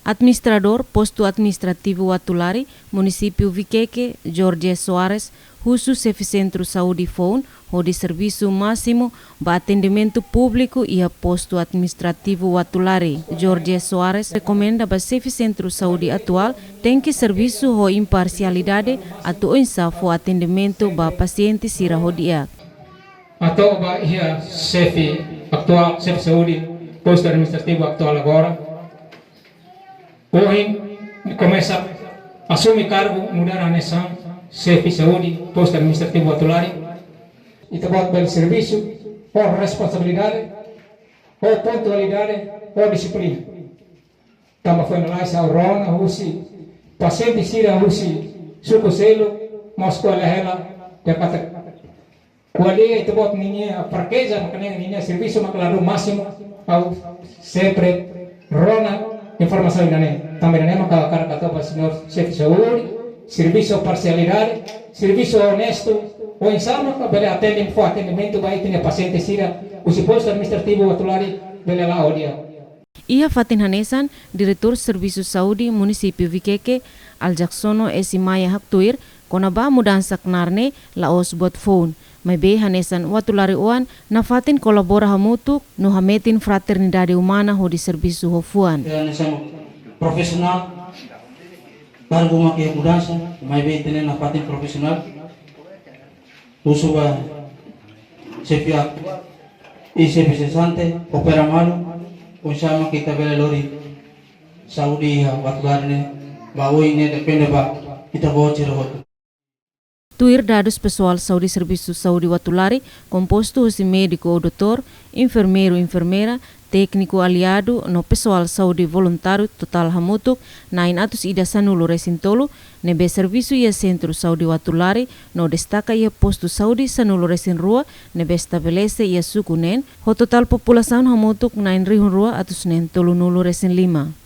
Administrador Posto Administrativo Watulari, Município Viqueque, Jorge Soares, Russo Centro Saúde Phone, de serviço máximo para atendimento público e a Posto Administrativo Watulari. Jorge Soares recomenda para o Centro Saúde atual tem que serviço com imparcialidade atuança for atendimento para pacientes sira rodia. Atau ba ia chefe atual, chefe saúde, Posto Administrativo atual agora. Hoje começa a assumir cargo, mudar a nação, chefe saúde, Posto Administrativo Watulari. E trabalho pelo serviço, ou responsabilidade, ou pontualidade, ou disciplina. Estamos foi lá essa rona, usi paciente sira usi suco selo, mas qual é ela de pata. Qual é itu buat ninguém a fraqueza, makanya ninguém serviço maklaro máximo, au sempre rona informação ainda também não é makala cara para o senhor chefe de saúde, serviço parcialidade, serviço honesto. O insama bele atendimento vai ter paciente sira o Posto Administrativo Watulari bele lá odia. Ia Fatin Hanesan, Diretor Serviço Saúde Município Viqueque, Aljaksono Esimaya Haktuir, konaba mudansa knarne laos bot phone. May be Hanesan Watulari uan na Fatin kolabora hamutuk no hametin fraternidade humana ho di serviço hofuan. Profesional baru makia mudansa, may be tenen na Fatin profesional. Usuba sepia e cesante opera malo usama kita bela lori Saudi Watulari baui ne depende ba kita bocer hot. Tuir dados pessoal Saúde Serviço Saúde Watulari composto de médico, doutor, enfermeiro, enfermeira, técnico aliado no pessoal saúde voluntário total hamutuk nain atus ida sanulo resintolo nebe serviço e centro saúde Watulari no destaca ia posto saúde sanulo resin rua nebe estabelece ia suku nen ho total população hamutuk nain rihun rua atus nen tolu nulo resin lima.